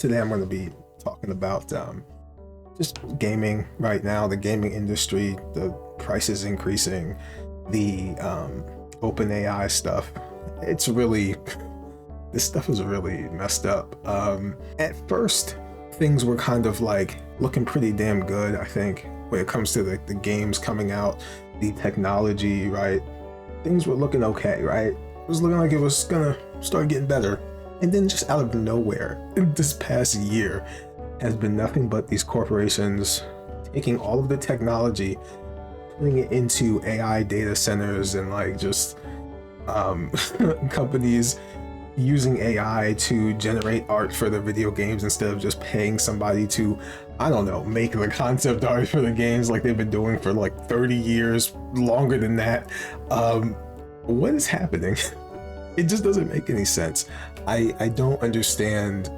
Today I'm going to be talking about just gaming right now, the gaming industry, the prices increasing, the open AI stuff. It's really, this stuff is really messed up. At first, things were kind of like looking pretty damn good, I think, when it comes to the games coming out, the technology, right? Things were looking okay, right? It was looking like it was gonna start getting better. And then just out of nowhere, this past year has been nothing but these corporations taking all of the technology, putting it into AI data centers and like just companies using AI to generate art for their video games instead of just paying somebody to, I don't know, make the concept art for the games like they've been doing for like 30 years, longer than that. What is happening? It just doesn't make any sense. I don't understand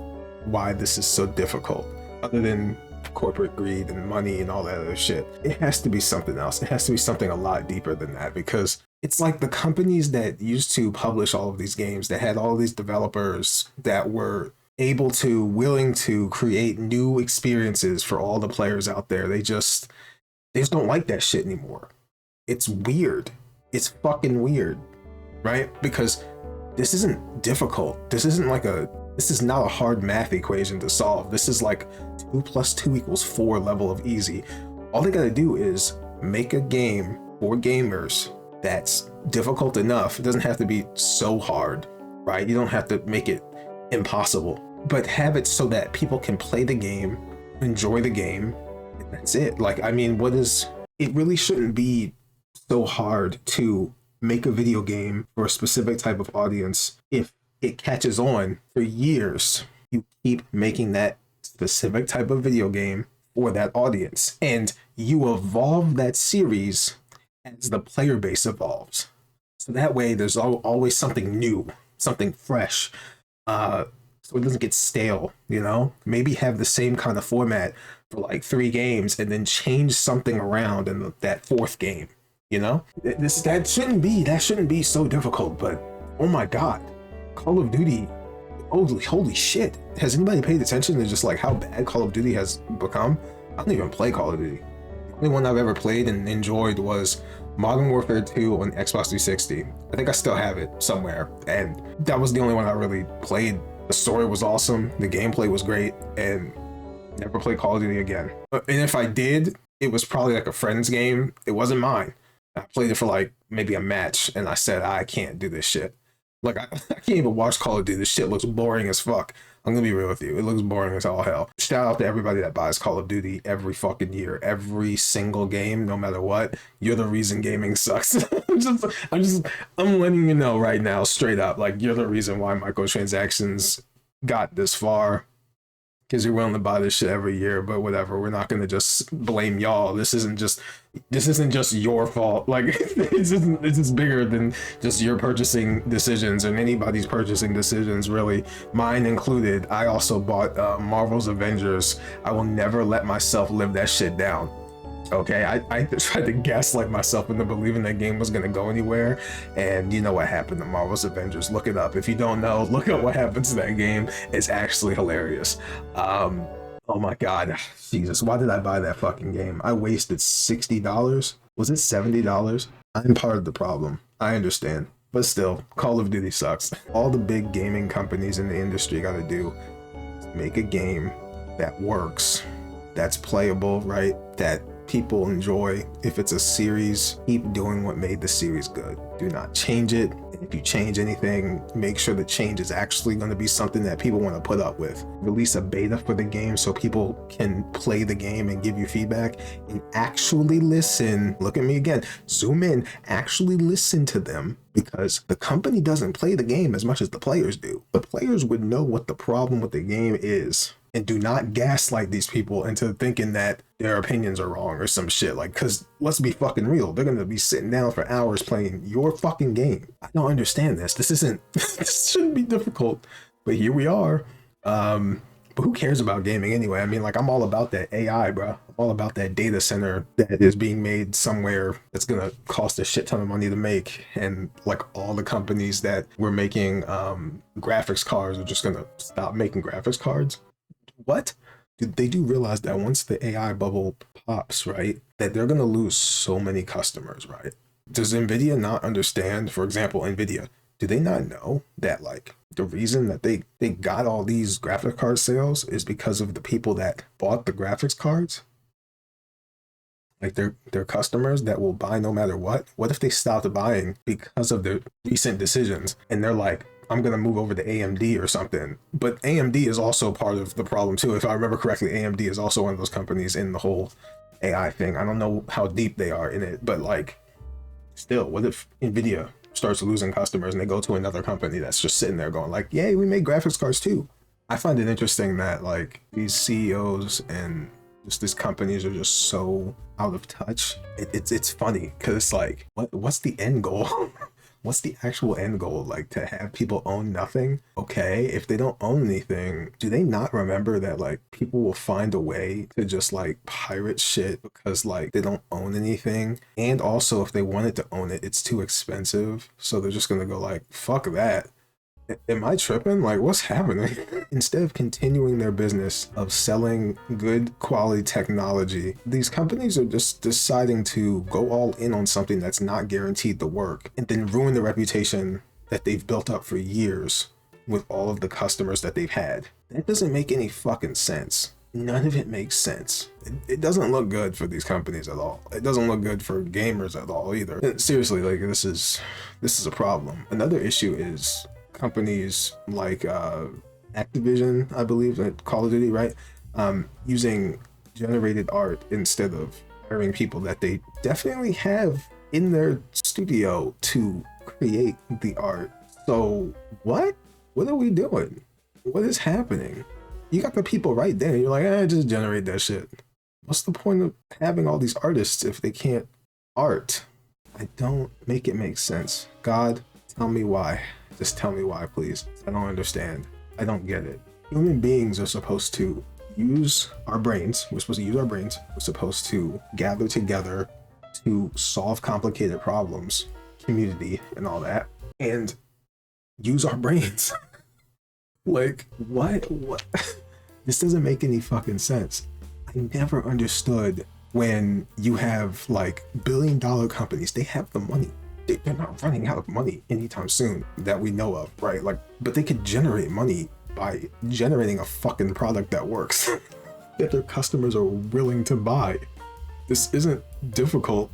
why this is so difficult, other than corporate greed and money and all that other shit. It has to be something else. It has to be something a lot deeper than that, because it's like the companies that used to publish all of these games, that had all these developers that were willing to create new experiences for all the players out there. They just don't like that shit anymore. It's weird. It's fucking weird, right? Because this isn't difficult. This is not a hard math equation to solve. This is like 2 + 2 = 4 level of easy. All they gotta do is make a game for gamers that's difficult enough. It doesn't have to be so hard, right? You don't have to make it impossible, but have it so that people can play the game, enjoy the game, and that's it. Like, I mean, it really shouldn't be so hard to make a video game for a specific type of audience. If it catches on for years, you keep making that specific type of video game for that audience, and you evolve that series as the player base evolves. So that way there's always something new, something fresh, so it doesn't get stale, you know? Maybe have the same kind of format for like 3 games and then change something around in that 4th game. You know, that shouldn't be so difficult. But oh my god, Call of Duty, holy shit, has anybody paid attention to just like how bad Call of Duty has become? I don't even play Call of Duty. The only one I've ever played and enjoyed was Modern Warfare 2 on Xbox 360. I think I still have it somewhere, and that was the only one I really played. The story was awesome, the gameplay was great, and never played Call of Duty again. And if I did, it was probably like a friend's game. It wasn't mine. I played it for like maybe a match, and I said, I can't do this shit. Like, I can't even watch Call of Duty. This shit looks boring as fuck. I'm gonna be real with you. It looks boring as all hell. Shout out to everybody that buys Call of Duty every fucking year, every single game, no matter what. You're the reason gaming sucks. I'm letting you know right now, straight up. Like, you're the reason why microtransactions got this far. Because you're willing to buy this shit every year, but whatever. We're not gonna just blame y'all. This isn't just your fault. Like, this is bigger than just your purchasing decisions and anybody's purchasing decisions, really, mine included. I also bought Marvel's Avengers. I will never let myself live that shit down. Okay, I tried to gaslight myself into believing that game was going to go anywhere, and you know what happened to Marvel's Avengers. Look it up. If you don't know, look up what happened to that game. It's actually hilarious. Oh my god, Jesus, why did I buy that fucking game? I wasted $60. Was it $70? I'm part of the problem. I understand, but still, Call of Duty sucks. All the big gaming companies in the industry got to do is make a game that works, that's playable, right? That people enjoy. If it's a series, keep doing what made the series good. Do not change it. And if you change anything, make sure the change is actually going to be something that people want to put up with. Release a beta for the game so people can play the game and give you feedback, and actually listen. Look at me again. Zoom in. Actually listen to them, because the company doesn't play the game as much as the players do. The players would know what the problem with the game is. And do not gaslight these people into thinking that their opinions are wrong or some shit. Like, because let's be fucking real. They're going to be sitting down for hours playing your fucking game. I don't understand this. This shouldn't be difficult. But here we are. But who cares about gaming anyway? I mean, like, I'm all about that AI, bro. I'm all about that data center that is being made somewhere that's going to cost a shit ton of money to make. And like all the companies that were making graphics cards are just going to stop making graphics cards. What? They do realize that once the AI bubble pops, right, that they're gonna lose so many customers, right? Does Nvidia not understand, for example, Nvidia, do they not know that like the reason that they got all these graphic card sales is because of the people that bought the graphics cards? Like their customers that will buy no matter what. What if they stopped buying because of their recent decisions and they're like, I'm gonna move over to AMD or something. But AMD is also part of the problem too. If I remember correctly, AMD is also one of those companies in the whole AI thing. I don't know how deep they are in it, but like still, what if Nvidia starts losing customers and they go to another company that's just sitting there going like, yay, we make graphics cards too. I find it interesting that like these CEOs and just these companies are just so out of touch. It's funny because it's like, what's the end goal? What's the actual end goal? Like to have people own nothing? Okay, if they don't own anything, do they not remember that like people will find a way to just like pirate shit because like they don't own anything? And also if they wanted to own it, it's too expensive. So they're just gonna go like, fuck that. Am I tripping? Like, what's happening? Instead of continuing their business of selling good quality technology, these companies are just deciding to go all in on something that's not guaranteed to work and then ruin the reputation that they've built up for years with all of the customers that they've had. That doesn't make any fucking sense. None of it makes sense. It doesn't look good for these companies at all. It doesn't look good for gamers at all either. Seriously, like this is a problem. Another issue is companies like Activision, I believe, like Call of Duty, right? Using generated art instead of hiring people that they definitely have in their studio to create the art. So what? What are we doing? What is happening? You got the people right there. You're like, just generate that shit. What's the point of having all these artists if they can't art? I don't make it make sense. God, tell me why. Just tell me why, please. I don't understand. I don't get it. Human beings are supposed to use our brains. We're supposed to use our brains. We're supposed to gather together to solve complicated problems, community, and all that, and use our brains. Like, what? What? This doesn't make any fucking sense. I never understood when you have like billion-dollar companies, they have the money. They're not running out of money anytime soon that we know of, right? Like, but they could generate money by generating a fucking product that works that their customers are willing to buy. This isn't difficult,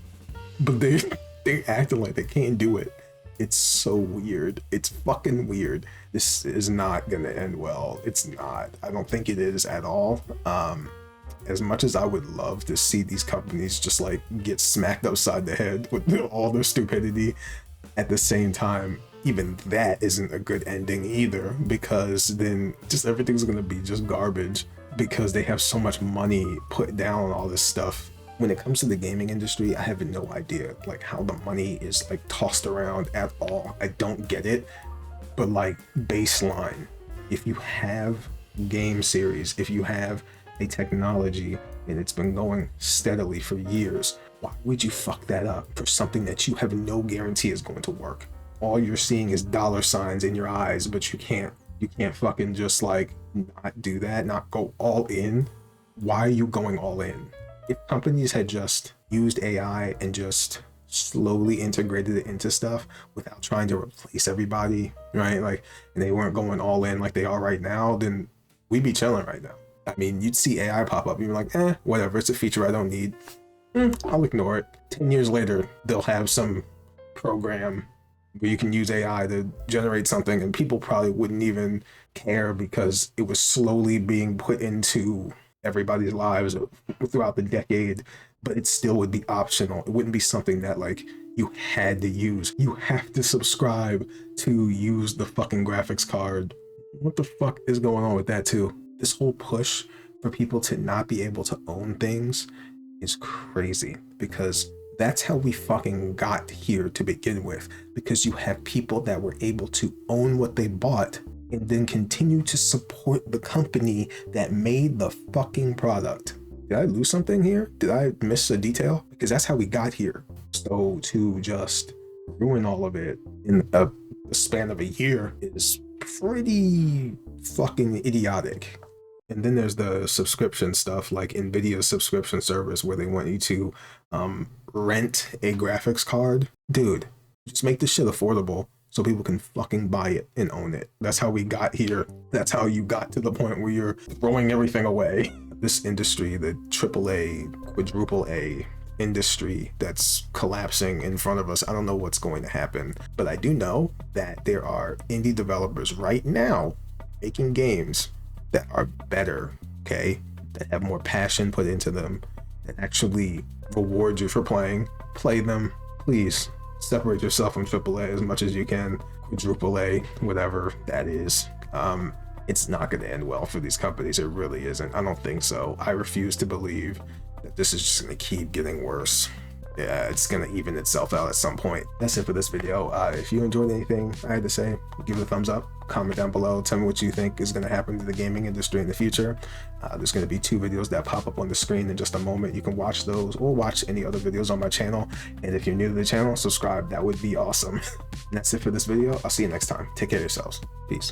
but they acting like they can't do it. It's so weird. It's fucking weird. This is not gonna end well. It's not. I don't think it is at all. As much as I would love to see these companies just like get smacked upside the head with all their stupidity, at the same time, even that isn't a good ending either, because then just everything's gonna be just garbage because they have so much money put down on all this stuff. When it comes to the gaming industry, I have no idea like how the money is like tossed around at all. I don't get it. But like baseline, if you have game series, if you have a technology and it's been going steadily for years, why would you fuck that up for something that you have no guarantee is going to work? All you're seeing is dollar signs in your eyes, but you can't fucking just like not do that, not go all in. Why are you going all in? If companies had just used AI and just slowly integrated it into stuff without trying to replace everybody, right? Like, and they weren't going all in like they are right now, then we'd be chilling right now. I mean, you'd see AI pop up and you're like, whatever, it's a feature I don't need. I'll ignore it. 10 years later, they'll have some program where you can use AI to generate something and people probably wouldn't even care because it was slowly being put into everybody's lives throughout the decade, but it still would be optional. It wouldn't be something that like you had to use. You have to subscribe to use the fucking graphics card. What the fuck is going on with that too? This whole push for people to not be able to own things is crazy, because that's how we fucking got here to begin with, because you have people that were able to own what they bought and then continue to support the company that made the fucking product. Did I lose something here? Did I miss a detail? Because that's how we got here. So to just ruin all of it in a span of a year is pretty fucking idiotic. And then there's the subscription stuff, like Nvidia's subscription service, where they want you to rent a graphics card. Dude, just make this shit affordable so people can fucking buy it and own it. That's how we got here. That's how you got to the point where you're throwing everything away. This industry, the AAA, quadruple A industry that's collapsing in front of us. I don't know what's going to happen, but I do know that there are indie developers right now making games that are better, okay? That have more passion put into them, that actually reward you for playing. Play them, please. Separate yourself from AAA as much as you can. Quadruple A, whatever that is. It's not going to end well for these companies. It really isn't. I don't think so. I refuse to believe that this is just going to keep getting worse. Yeah, it's going to even itself out at some point. That's it for this video. If you enjoyed anything I had to say, give it a thumbs up, comment down below, tell me what you think is going to happen to the gaming industry in the future. There's going to be 2 videos that pop up on the screen in just a moment. You can watch those or watch any other videos on my channel. And if you're new to the channel, subscribe. That would be awesome. And that's it for this video. I'll see you next time. Take care of yourselves. Peace.